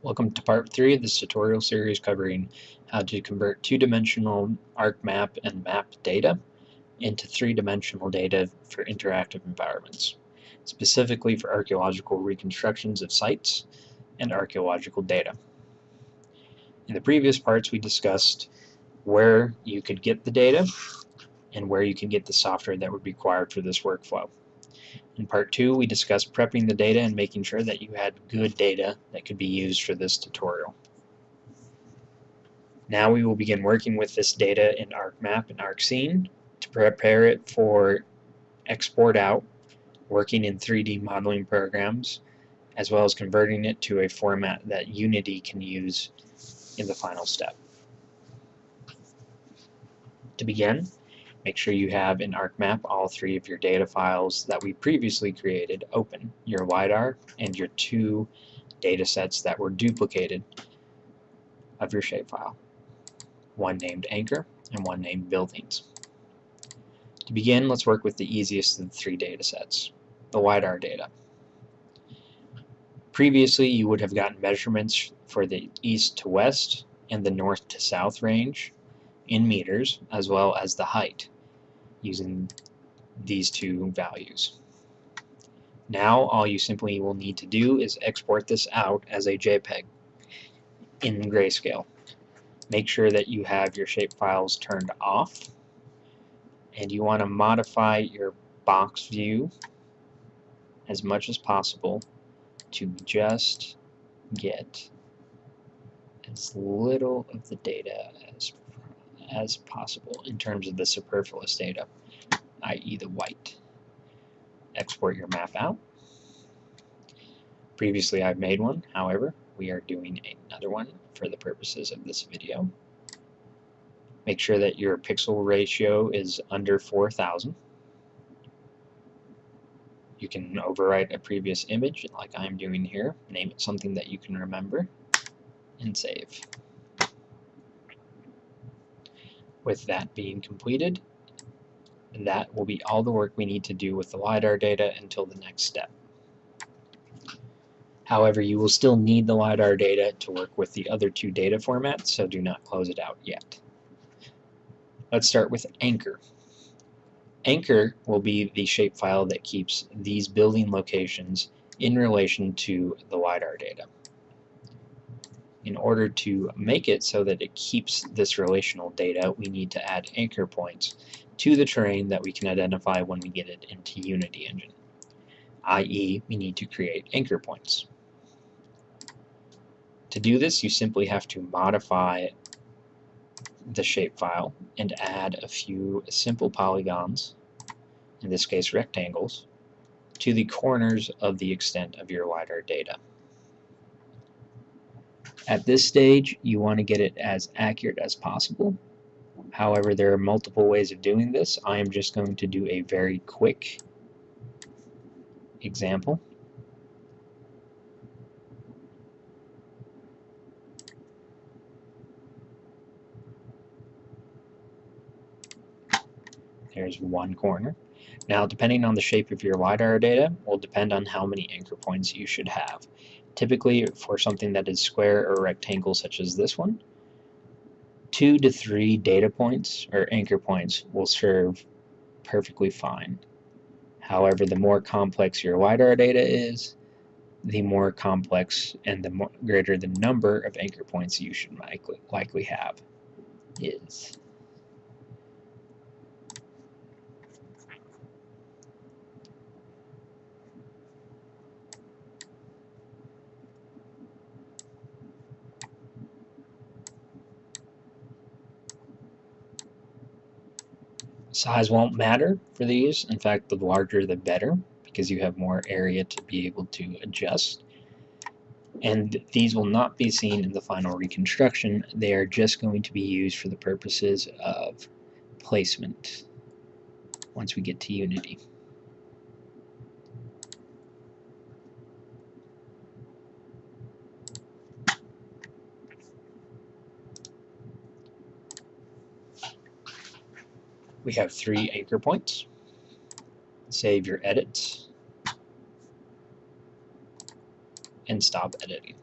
Welcome to part 3 of this tutorial series covering how to convert two-dimensional ArcMap and map data into three-dimensional data for interactive environments, specifically for archaeological reconstructions of sites and archaeological data. In the previous parts we discussed where you could get the data and where you can get the software that would be required for this workflow. In part 2, we discussed prepping the data and making sure that you had good data that could be used for this tutorial. Now we will begin working with this data in ArcMap and ArcScene to prepare it for export out, working in 3D modeling programs, as well as converting it to a format that Unity can use in the final step. To begin, make sure you have in ArcMap all three of your data files that we previously created open, your LiDAR and your two datasets that were duplicated of your shapefile, one named Anchor and one named Buildings. To begin, let's work with the easiest of the three datasets, the LiDAR data. Previously, you would have gotten measurements for the east to west and the north to south range in meters, as well as the height, using these two values. Now all you simply will need to do is export this out as a JPEG in grayscale. Make sure that you have your shapefiles turned off, and you want to modify your box view as much as possible to just get as little of the data as possible in terms of the superfluous data, i.e. the white. Export your map out. Previously I've made one, however, we are doing another one for the purposes of this video. Make sure that your pixel ratio is under 4,000. You can overwrite a previous image like I'm doing here, name it something that you can remember, and save. With that being completed, that will be all the work we need to do with the LiDAR data until the next step. However, you will still need the LiDAR data to work with the other two data formats, so do not close it out yet. Let's start with Anchor. Anchor will be the shapefile that keeps these building locations in relation to the LiDAR data. In order to make it so that it keeps this relational data, we need to add anchor points to the terrain that we can identify when we get it into Unity Engine, i.e. we need to create anchor points. To do this, you simply have to modify the shapefile and add a few simple polygons, in this case rectangles, to the corners of the extent of your LiDAR data. At this stage, you want to get it as accurate as possible. However, there are multiple ways of doing this. I am just going to do a very quick example. There's one corner. Now, depending on the shape of your LiDAR data, will depend on how many anchor points you should have. Typically, for something that is square or rectangle such as this one, 2 to 3 data points or anchor points will serve perfectly fine. However, the more complex your LiDAR data is, the more complex and the greater the number of anchor points you should likely have is. Size won't matter for these. In fact, the larger the better, because you have more area to be able to adjust. And these will not be seen in the final reconstruction. They are just going to be used for the purposes of placement once we get to Unity. We have 3 anchor points. Save your edits and stop editing.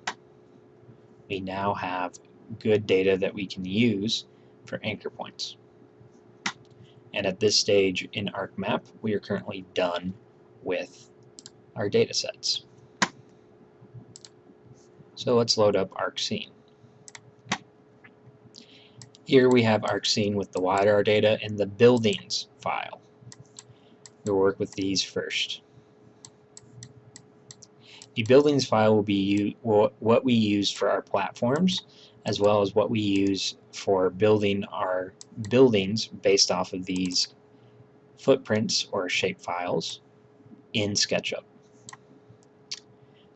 we now have good data that we can use for anchor points. And at this stage in ArcMap, we are currently done with our data sets. So let's load up ArcScene. Here we have ArcScene with the LiDAR data and the buildings file. We'll work with these first. The buildings file will be what we use for our platforms, as well as what we use for building our buildings based off of these footprints or shapefiles in SketchUp.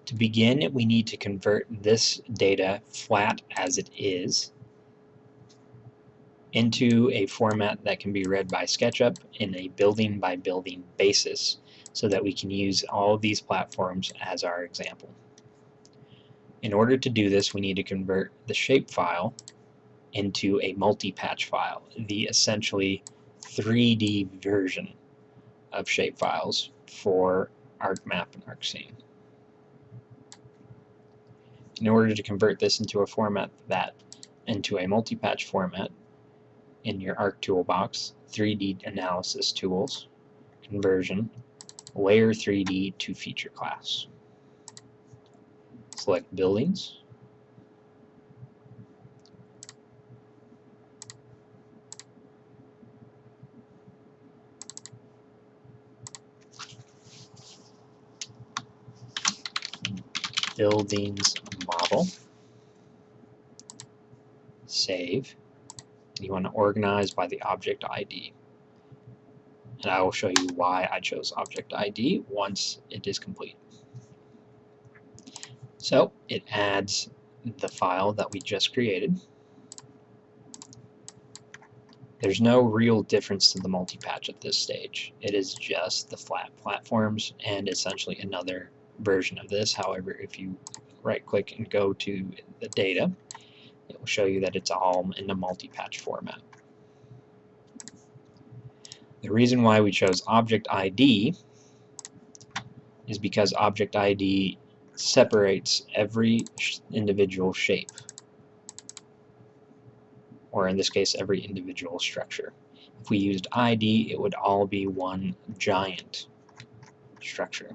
To begin, we need to convert this data flat as it is into a format that can be read by SketchUp in a building by building basis, so that we can use all of these platforms as our example. In order to do this, we need to convert the shapefile into a multi-patch file, the essentially 3D version of shapefiles for ArcMap and ArcScene. In order to convert this into a multi-patch format, in your Arc toolbox, 3D analysis tools, conversion, layer 3D to feature class. Select buildings. Buildings model. Save. You want to organize by the object ID. And I will show you why I chose object ID once it is complete. So it adds the file that we just created. There's no real difference to the multi-patch at this stage. It is just the flat platforms and essentially another version of this. However, if you right click and go to the data, it will show you that it's all in a multi-patch format. The reason why we chose object ID is because object ID separates every individual shape, or in this case every individual structure. If we used ID, it would all be one giant structure.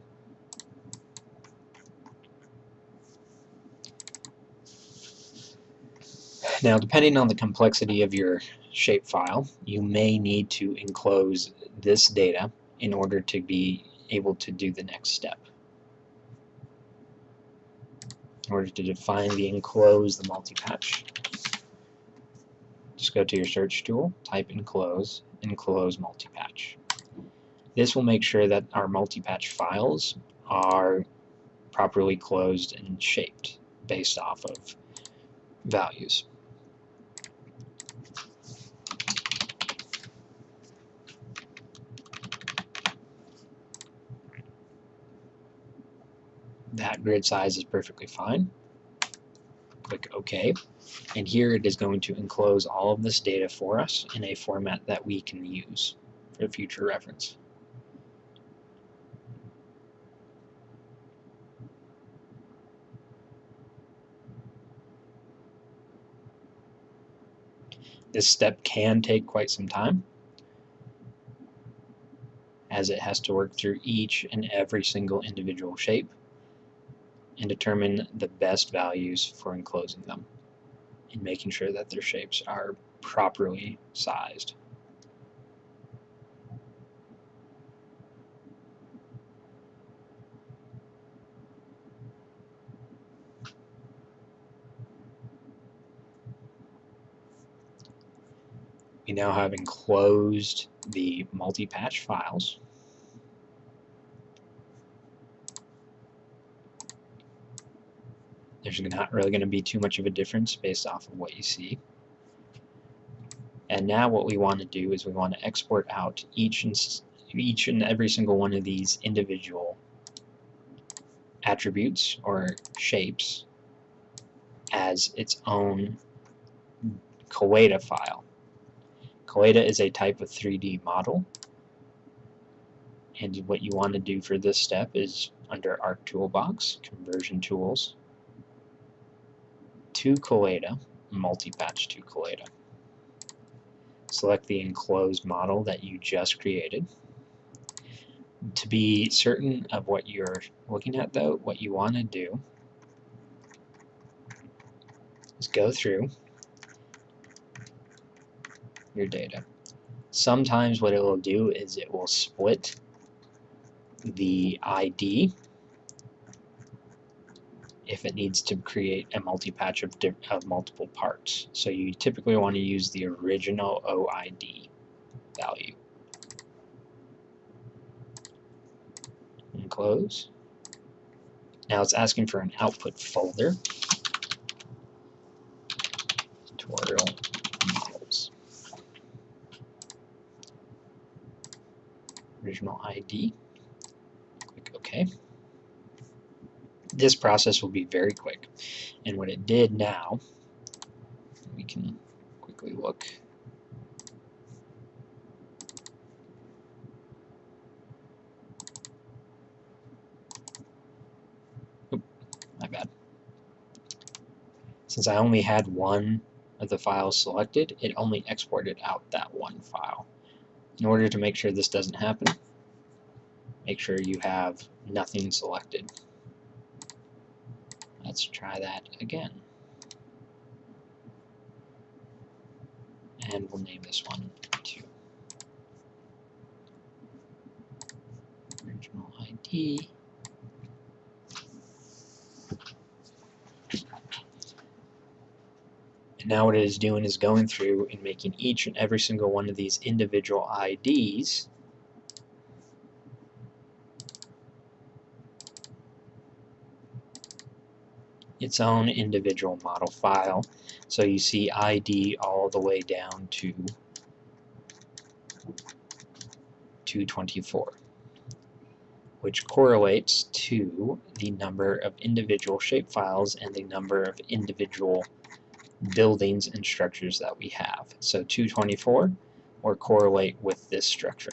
Now, depending on the complexity of your shapefile, you may need to enclose this data in order to be able to do the next step. In order to define the enclose the multi-patch, just go to your search tool, type enclose multi-patch. This will make sure that our multi-patch files are properly closed and shaped based off of values. That grid size is perfectly fine. Click OK. And here it is going to enclose all of this data for us in a format that we can use for future reference. This step can take quite some time, as it has to work through each and every single individual shape and determine the best values for enclosing them and making sure that their shapes are properly sized. We now have enclosed the multi-patch files. There's not really going to be too much of a difference based off of what you see. And now what we want to do is we want to export out each and every single one of these individual attributes or shapes as its own Coeda file. Coeda is a type of 3D model, and what you want to do for this step is under Arc Toolbox, Conversion Tools, to Collada, multi-patch to Collada. Select the enclosed model that you just created. To be certain of what you're looking at though, what you want to do is go through your data. Sometimes what it will do is it will split the ID if it needs to create a multi-patch of multiple parts. So you typically want to use the original OID value. And close. Now it's asking for an output folder. Tutorial models. Original ID. Click OK. This process will be very quick. And what it did now, we can quickly look. Oop, my bad. Since I only had one of the files selected, it only exported out that one file. In order to make sure this doesn't happen, make sure you have nothing selected. Let's try that again. And we'll name this one 2. Original ID. And now what it is doing is going through and making each and every single one of these individual IDs its own individual model file. So you see ID all the way down to 224, which correlates to the number of individual shapefiles and the number of individual buildings and structures that we have. So 224 will correlate with this structure.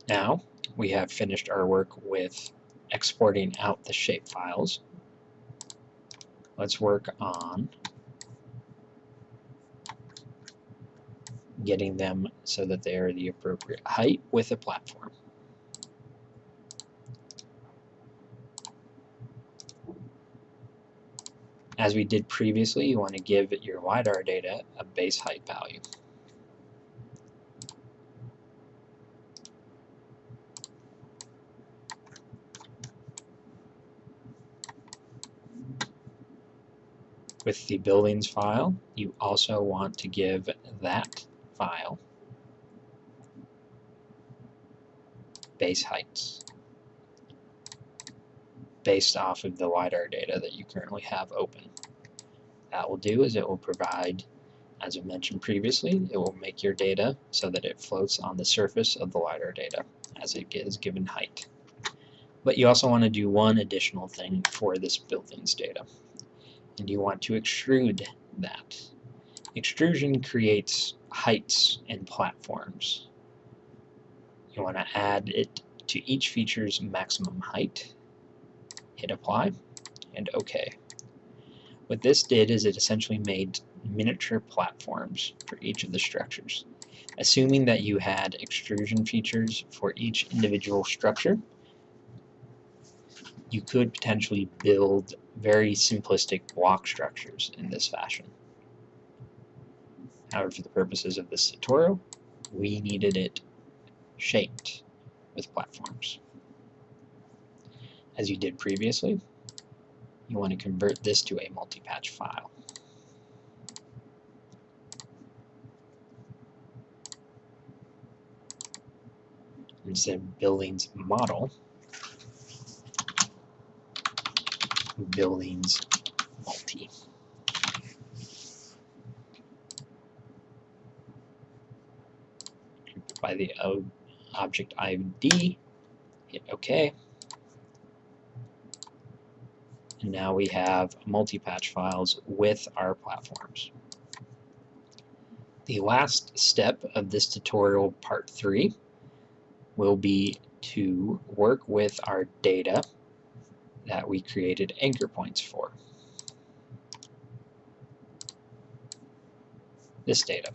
Now we have finished our work with exporting out the shapefiles. Let's work on getting them so that they are the appropriate height with a platform. As we did previously, you want to give your LiDAR data a base height value. With the buildings file, you also want to give that file base heights based off of the LiDAR data that you currently have open. That will do is it will provide, as I mentioned previously, it will make your data so that it floats on the surface of the LiDAR data as it is given height. But you also want to do one additional thing for this buildings data, and you want to extrude that. Extrusion creates heights and platforms. You want to add it to each feature's maximum height, hit apply, and OK. What this did is it essentially made miniature platforms for each of the structures. Assuming that you had extrusion features for each individual structure, you could potentially build very simplistic block structures in this fashion. However, for the purposes of this tutorial, we needed it shaped with platforms. As you did previously, you want to convert this to a multi-patch file. Instead of buildings model, buildings multi. By the object ID, hit OK. And now we have multi-patch files with our platforms. The last step of this tutorial, part 3, will be to work with our data that we created anchor points for. This data.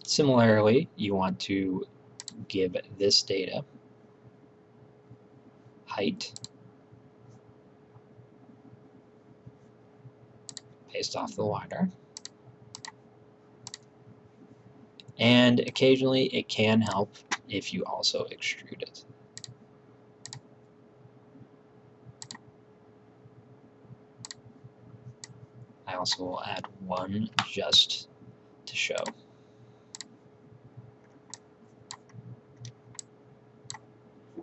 Similarly, you want to give this data height based off the LiDAR. And occasionally it can help if you also extrude it. I also will add one just to show.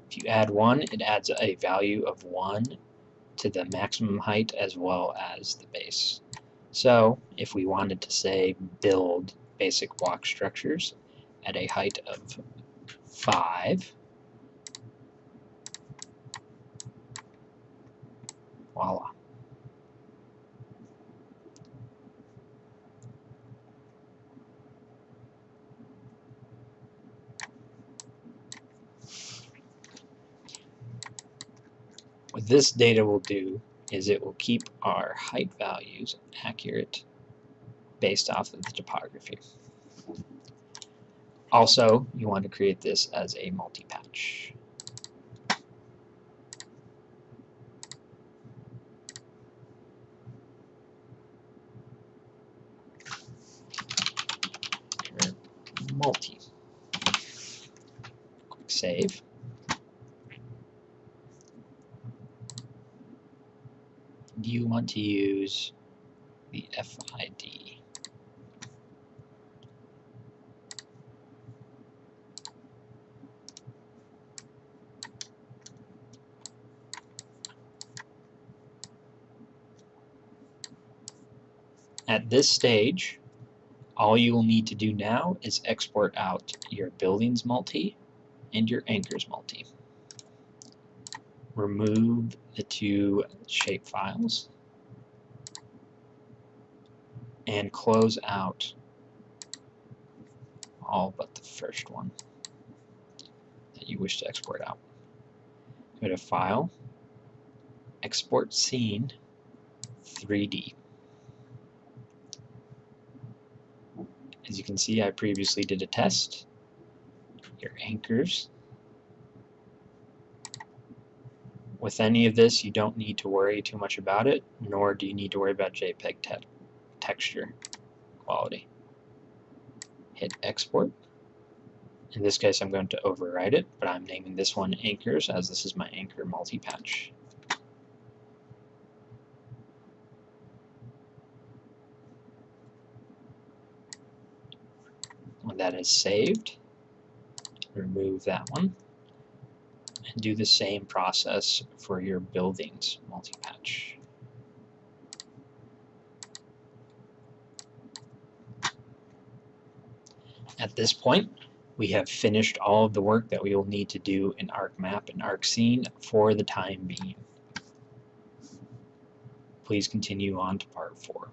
If you add one, it adds a value of 1 to the maximum height as well as the base. So if we wanted to say build basic block structures at a height of 5, voila. What this data will do is it will keep our height values accurate based off of the topography. Also, you want to create this as a multi-patch. Multi. Quick save. You want to use the FID. At this stage, all you will need to do now is export out your buildings multi and your anchors multi. Remove the 2 shapefiles and close out all but the first one that you wish to export out. Go to File, Export Scene, 3D. As you can see, I previously did a test. Your anchors. With any of this, you don't need to worry too much about it, nor do you need to worry about JPEG texture quality. Hit Export. In this case, I'm going to overwrite it, but I'm naming this one Anchors, as this is my anchor multi-patch. When that is saved, remove that one, and do the same process for your buildings multi-patch. At this point, we have finished all of the work that we will need to do in ArcMap and ArcScene for the time being. Please continue on to part 4.